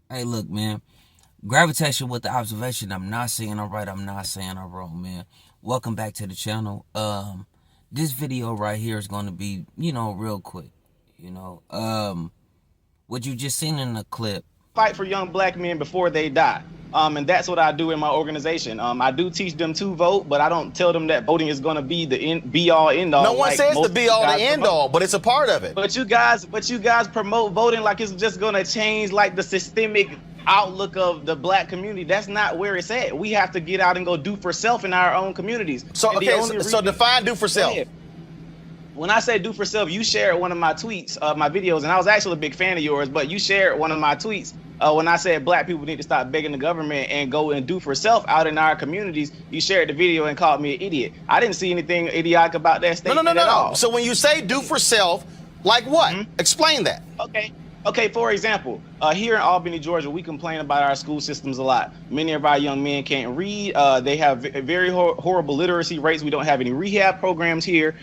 Hey, look, man. Gravitation with the observation. I'm not saying I'm right. I'm not saying I'm wrong, man. Welcome back to the channel. This video right here is going to be, real quick. What you just seen in the clip. Fight for young black men before they die. And that's what I do in my organization. I do teach them to vote, but I don't tell them that voting is going to be the be all end all. No one says the be all the end all, but it's a part of it. But you guys promote voting like it's just going to change like the systemic outlook of the black community. That's not where it's at. We have to get out and go do for self in our own communities. So so define do for self. When I say do for self, you shared one of my tweets, my videos, and I was actually a big fan of yours, but you shared one of my tweets when I said black people need to stop begging the government and go and do for self out in our communities. You shared the video and called me an idiot. I didn't see anything idiotic about that statement at all. So when you say do for self, like what? Explain that. Okay, for example, here in Albany, Georgia, we complain about our school systems a lot. Many of our young men can't read. They have very horrible literacy rates. We don't have any rehab programs here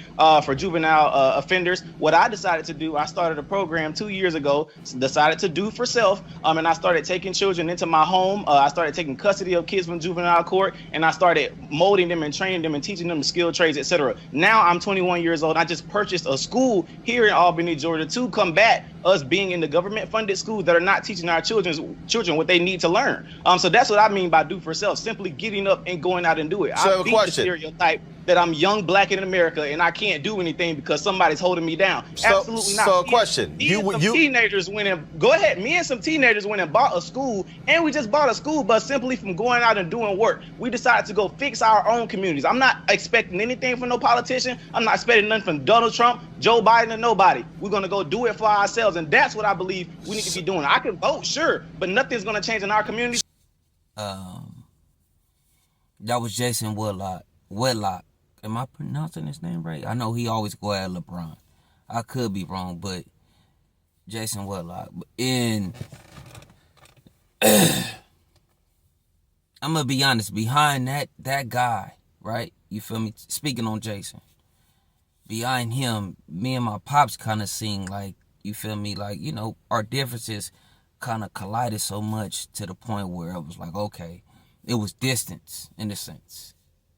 for juvenile offenders. What I decided to do, I started a program 2 years ago, decided to do for self, and I started taking children into my home. I started taking custody of kids from juvenile court, and I started molding them and training them and teaching them skilled trades, etc. Now I'm 21 years old. I just purchased a school here in Albany, Georgia to combat us being in the government-funded schools that are not teaching our children what they need to learn. So that's what I mean by do for self, simply getting up and going out and do it. So I beat the stereotype that I'm young, black in America, and I can't do anything because somebody's holding me down. Absolutely not. So a question. Teenagers went and go ahead. Me and some teenagers went and bought a school, and we just bought a school bus simply from going out and doing work. We decided to go fix our own communities. I'm not expecting anything from no politician. I'm not expecting nothing from Donald Trump, Joe Biden, or nobody. We're gonna go do it for ourselves, and that's what I believe we need to be doing. I can vote, sure, but nothing's gonna change in our community. That was Jason Whitlock. Am I pronouncing his name right? I know he always go at LeBron. I could be wrong, but Jason Whitlock. And I'm gonna be honest, behind that guy, right? You feel me? Speaking on Jason, behind him, me and my pops kind of sing like, you feel me? Like, our differences kind of collided so much to the point where it was like, okay, it was distance in a sense.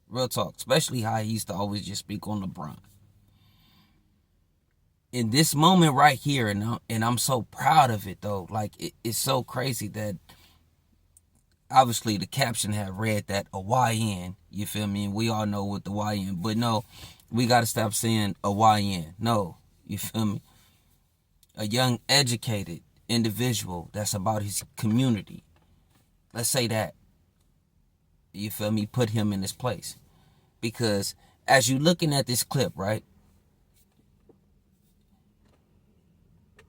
Real talk, especially how he used to always just speak on LeBron. In this moment right here, and I'm so proud of it though. Like it's so crazy that obviously the caption had read that a YN. You feel me? And we all know what the YN, but no, we gotta stop saying a YN. No, you feel me? A young, educated individual that's about his community. Let's say that. You feel me? Put him in his place. Because as you looking at this clip, right?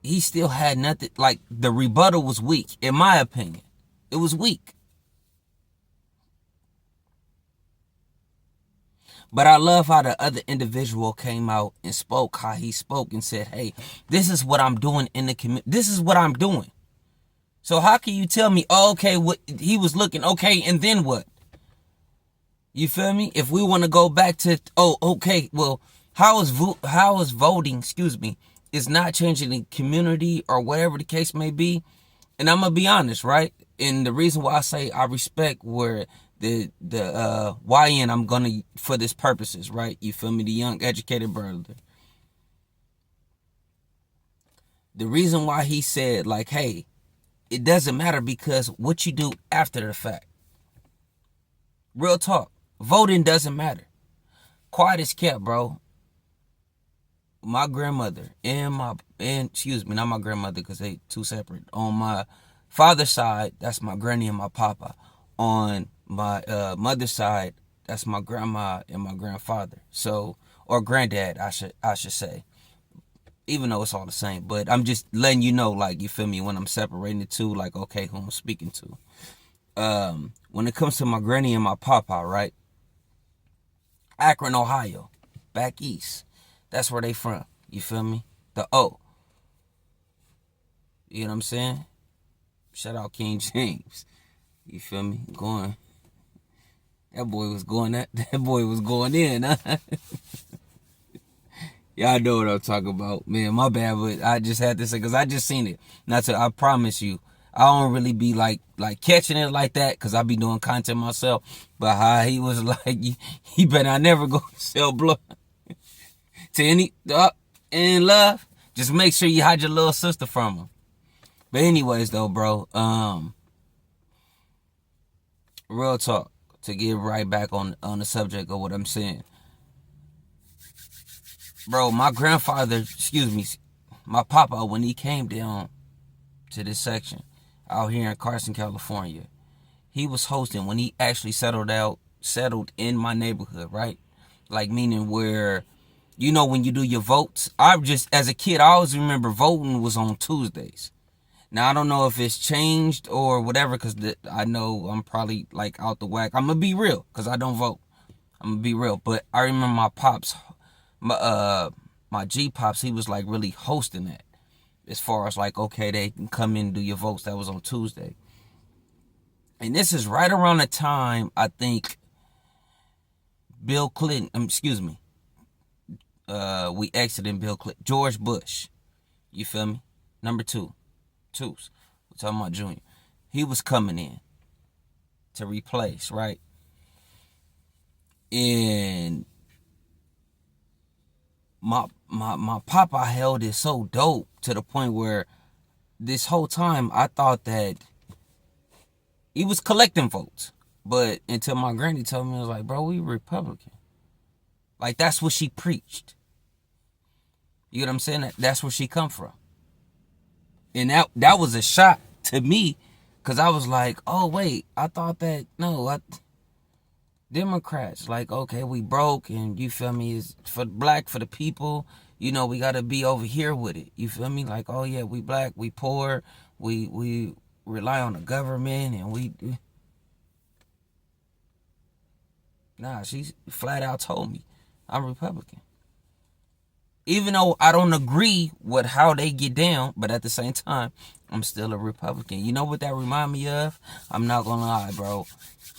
He still had nothing. Like, the rebuttal was weak, in my opinion. It was weak. But I love how the other individual came out and spoke how he spoke and said, hey, this is what I'm doing in the community. This is what I'm doing. So how can you tell me, oh, okay, what he was looking, okay, and then what? You feel me? If we want to go back to, oh, okay, well, how is voting, is not changing the community or whatever the case may be. And I'm going to be honest, right? And the reason why I say I respect where the YN, I'm going to, for this purposes, right? You feel me? The young, educated brother. The reason why he said, like, hey, it doesn't matter because what you do after the fact. Real talk. Voting doesn't matter. Quiet as kept, bro. My grandmother not my grandmother because they two separate. On my father's side, that's my granny and my papa. On my mother's side, that's my grandma and my grandfather. So, or granddad, I should say. Even though it's all the same, but I'm just letting you know, like, you feel me, when I'm separating the two, like, okay, who I'm speaking to. When it comes to my granny and my papa, right? Akron, Ohio, back east. That's where they from. You feel me? The O. You know what I'm saying? Shout out King James. You feel me? That boy was going in, huh? Y'all know what I'm talking about. Man, my bad, but I just had to say, because I just seen it. I promise you, I don't really be like catching it like that because I be doing content myself. But how he was like, he better not never go sell blood to any in love. Just make sure you hide your little sister from him. But anyways, though, bro, real talk, to get right back on the subject of what I'm saying. Bro, my papa, when he came down to this section out here in Carson, California, he was hosting when he actually settled in my neighborhood, right? Like, meaning where, you know, when you do your votes, as a kid, I always remember voting was on Tuesdays. Now, I don't know if it's changed or whatever, because I know I'm probably, like, out the whack. I'm going to be real, because I don't vote. I'm going to be real. But I remember my pops, my G-pops, he was, like, really hosting that. As far as, like, okay, they can come in and do your votes. That was on Tuesday. And this is right around the time, I think, Bill Clinton, we exited Bill Clinton. George Bush. You feel me? Number twos. We're talking about Junior. He was coming in to replace, right? And my papa held it so dope to the point where this whole time I thought that he was collecting votes. But until my granny told me, I was like, bro, we Republican. Like, that's what she preached. You know what I'm saying? That's where she come from. And that was a shock to me, because I was like, oh, wait, I thought that, no, Democrats, like, okay, we broke, and you feel me, is for black, for the people, you know, we got to be over here with it. You feel me? Like, oh, yeah, we black, we poor, we rely on the government, and Nah, she flat out told me I'm Republican. Even though I don't agree with how they get down, but at the same time, I'm still a Republican. You know what that remind me of? I'm not gonna lie, bro.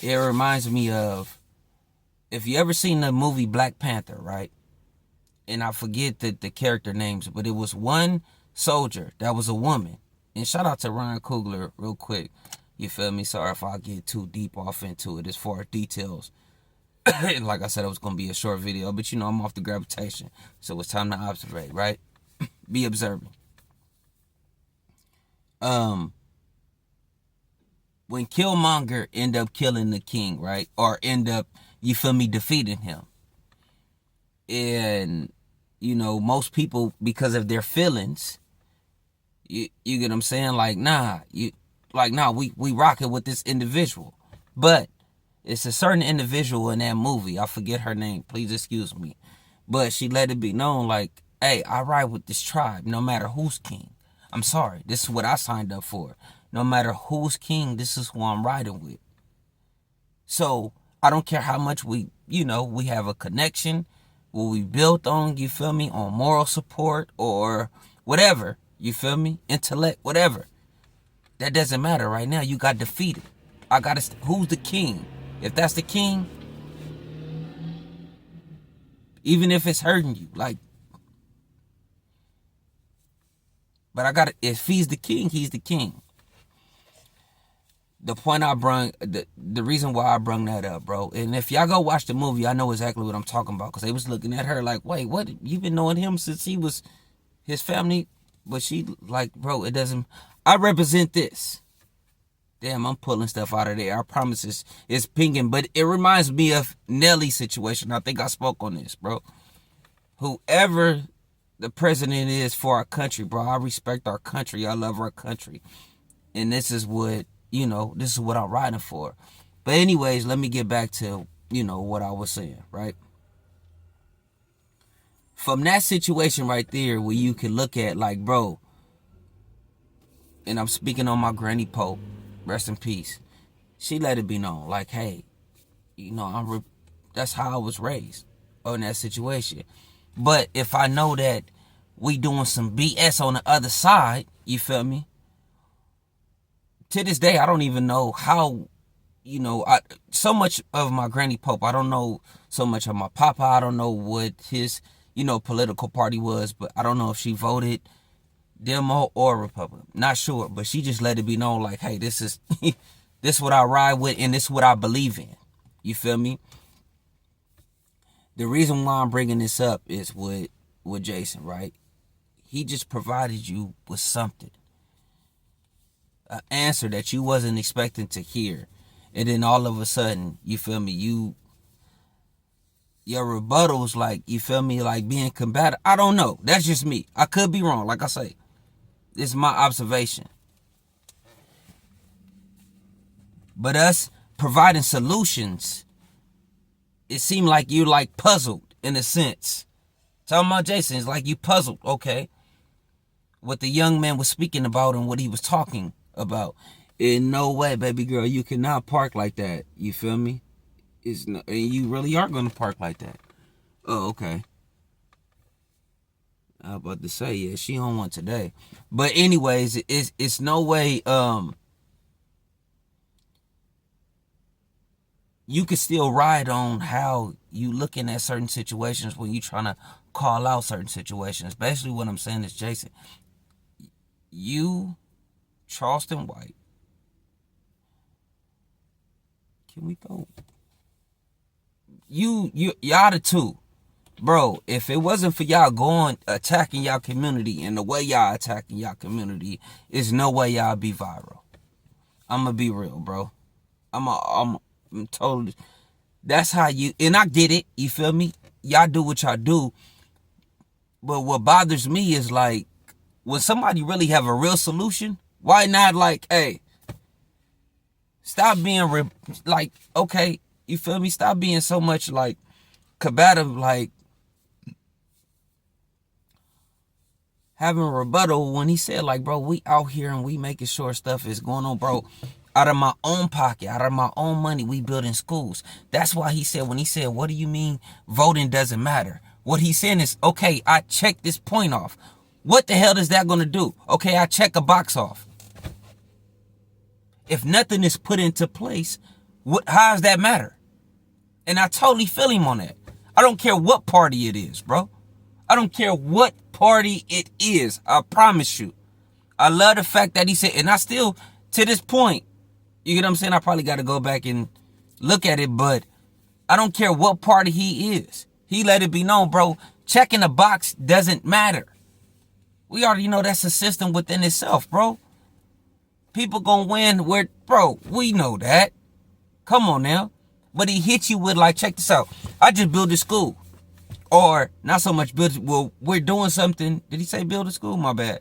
It reminds me of, if you ever seen the movie Black Panther, right? And I forget the character names, but it was one soldier that was a woman. And shout out to Ryan Coogler real quick. You feel me? Sorry if I get too deep off into it as far as details. Like I said, it was going to be a short video, but you know, I'm off the gravitation. So it's time to observe, right? Be observing. When Killmonger end up killing the king, right? Or end up, you feel me, defeating him. And, you know, most people, because of their feelings, you get what I'm saying? Like, nah, we rocking with this individual. But it's a certain individual in that movie. I forget her name. Please excuse me. But she let it be known, like, hey, I ride with this tribe no matter who's king. I'm sorry. This is what I signed up for. No matter who's king, this is who I'm riding with. So I don't care how much we have a connection, what we built on, you feel me, on moral support or whatever, you feel me, intellect, whatever. That doesn't matter right now. You got defeated. Who's the king? If that's the king, even if it's hurting you, like, but if he's the king, he's the king. The point I brung, the reason why I brung that up, bro, and if y'all go watch the movie, I know exactly what I'm talking about, because they was looking at her like, wait, what? You've been knowing him since he was his family? But she like, bro, it doesn't, I represent this. Damn, I'm pulling stuff out of there. I promise it's pinging. But it reminds me of Nelly's situation. I think I spoke on this, bro. Whoever the president is for our country, bro, I respect our country. I love our country. And this is what I'm riding for. But anyways, let me get back to, what I was saying, right? From that situation right there where you can look at, like, bro, and I'm speaking on my granny Pope, rest in peace. She let it be known, like, hey, that's how I was raised in that situation. But if I know that we doing some BS on the other side, you feel me? To this day, I don't even know how, so much of my granny Pope, I don't know so much of my papa. I don't know what his, political party was, but I don't know if she voted Demo or Republican. Not sure, but she just let it be known like, hey, this is this what I ride with and this what I believe in. You feel me? The reason why I'm bringing this up is with Jason, right? He just provided you with something. An answer that you wasn't expecting to hear. And then all of a sudden, you feel me, your rebuttals, like, you feel me, like being combative. I don't know. That's just me. I could be wrong. Like I say, this is my observation. But us providing solutions, it seemed like you like puzzled in a sense. Talking about Jason, it's like you puzzled, okay, what the young man was speaking about and what he was talking about. In no way, baby girl, you cannot park like that. You feel me? It's no, and you really aren't going to park like that. Oh, okay. I was about to say, yeah, she on one today. But anyways, it's no way you can still ride on how you looking at certain situations when you trying to call out certain situations. Basically what I'm saying is, Jason, you, Charleston White, can we go? Y'all the two. Bro, if it wasn't for y'all going attacking y'all community and the way y'all attacking y'all community, there's no way y'all be viral. I'ma be real, bro. I'm totally. That's how you, and I get it. You feel me? Y'all do what y'all do. But what bothers me is like when somebody really have a real solution. Why not like, hey, stop being like, okay, you feel me? Stop being so much like combative, like having a rebuttal when he said like, bro, we out here and we making sure stuff is going on, bro. Out of my own pocket, out of my own money, we building schools. That's why he said, when he said, what do you mean voting doesn't matter? What he's saying is, okay, I checked this point off. What the hell is that going to do? Okay, I check a box off. If nothing is put into place, how does that matter? And I totally feel him on that. I don't care what party it is, bro. I don't care what party it is. I promise you. I love the fact that he said, and I still, to this point, you get what I'm saying? I probably got to go back and look at it, but I don't care what party he is. He let it be known, bro. Checking a box doesn't matter. We already know that's a system within itself, bro. People gonna win where, bro, we know that. Come on now. But he hit you with like, check this out. I just built a school. Or not so much build, well, we're doing something. Did he say build a school? My bad.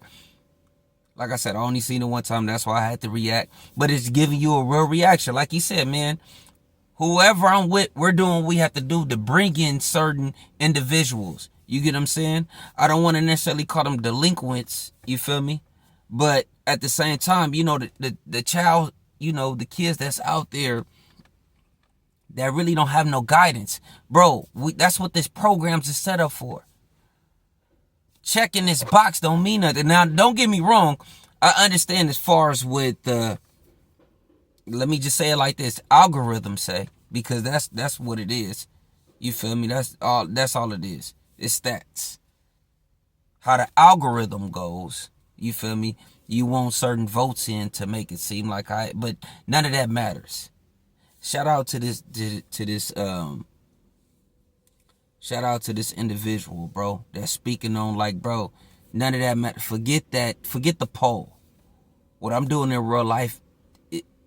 Like I said, I only seen it one time. That's why I had to react. But it's giving you a real reaction. Like he said, man, whoever I'm with, we're doing what we have to do to bring in certain individuals. You get what I'm saying? I don't want to necessarily call them delinquents. You feel me? But at the same time, you know, the child, you know, the kids that's out there that really don't have no guidance. Bro, that's what this program's is set up for. Checking this box don't mean nothing. Now, don't get me wrong. I understand as far as with the, let me just say it like this, algorithm say, because that's what it is. You feel me? That's all it is. It's stats. How the algorithm goes, you feel me? You want certain votes in to make it seem like but none of that matters. Shout out to this individual, bro, that's speaking on like, bro, none of that matter. Forget the poll. What I'm doing in real life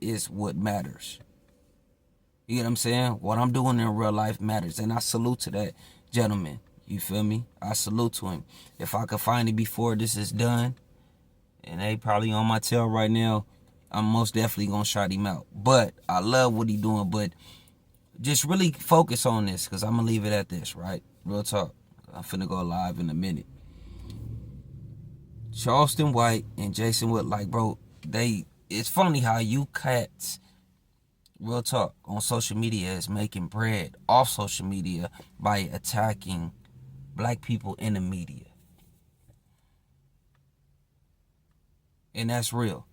is what matters. You get what I'm saying? What I'm doing in real life matters. And I salute to that gentleman. You feel me? I salute to him. If I could find it before this is done, and they probably on my tail right now, I'm most definitely gonna shout him out. But I love what he doing. But just really focus on this, because I'm gonna leave it at this, right? Real talk. I'm finna go live in a minute. Charleston White and Jason Wood, like, bro, it's funny how you cats, real talk, on social media is making bread off social media by attacking black people in the media. And that's real.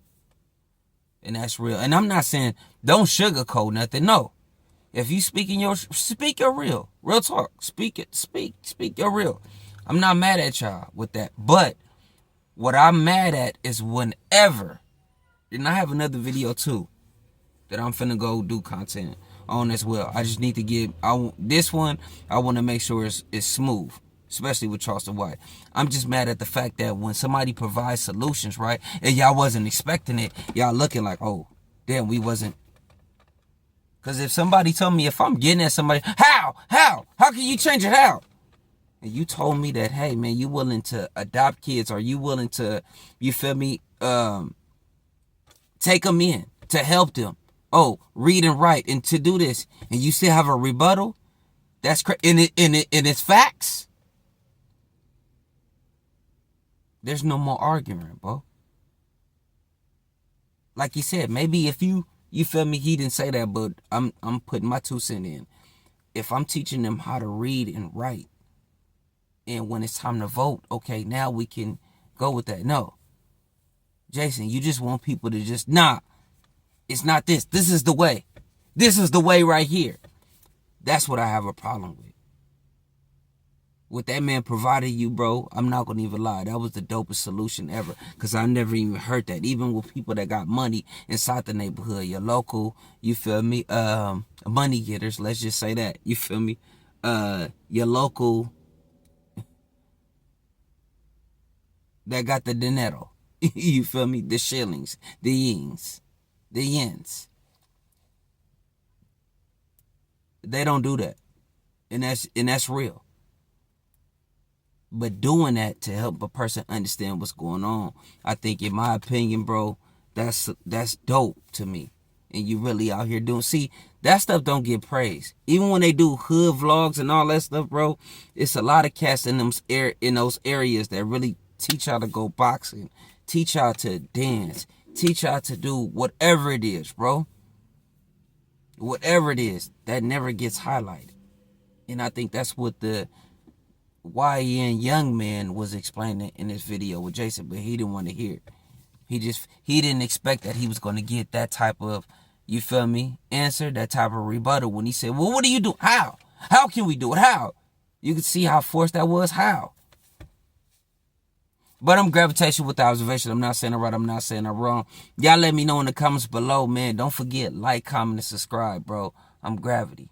And I'm not saying don't sugarcoat nothing. No. If you speak your real talk. Speak your real. I'm not mad at y'all with that. But What I'm mad at is whenever, and I have another video too that I'm finna go do content on as well. I just need to get this one. I want to make sure it's smooth, especially with Charleston White. I'm just mad at the fact that when somebody provides solutions, right, and y'all wasn't expecting it, y'all looking like, oh, damn, we wasn't. Because if somebody told me, if I'm getting at somebody, how can you change it? How? And you told me that, hey man, you willing to adopt kids, or you willing to, you feel me, take them in to help them. Oh, read and write and to do this, and you still have a rebuttal? That's crazy. And it's facts. There's no more arguing, bro. Like he said, maybe if you feel me, he didn't say that, but I'm putting my 2 cents in. If I'm teaching them how to read and write, and when it's time to vote, okay, now we can go with that. No, Jason, you just want people to just, nah, it's not this. This is the way. This is the way right here. That's what I have a problem with. What that man provided you, bro, I'm not going to even lie. That was the dopest solution ever. Because I never even heard that. Even with people that got money inside the neighborhood. Your local, you feel me, money getters. Let's just say that. You feel me? Your local that got the dinero. You feel me? The shillings, the yens, the yens. They don't do that. And that's real. But doing that to help a person understand what's going on, I think, in my opinion, bro, that's dope to me. And you really out here doing, see, that stuff don't get praised. Even when they do hood vlogs and all that stuff, bro, it's a lot of cats in those areas that really teach y'all to go boxing, teach y'all to dance, teach y'all to do whatever it is, bro. Whatever it is, that never gets highlighted. And I think that's what the YN young man was explaining in this video with Jason, but he didn't want to hear it. He didn't expect that he was going to get that type of, you feel me, answer, that type of rebuttal when he said, well, what do you do? How? How can we do it? How? You can see how forced that was. How? But I'm gravitational with the observation. I'm not saying it right. I'm not saying it wrong. Y'all let me know in the comments below, man. Don't forget, like, comment, and subscribe, bro. I'm Gravity.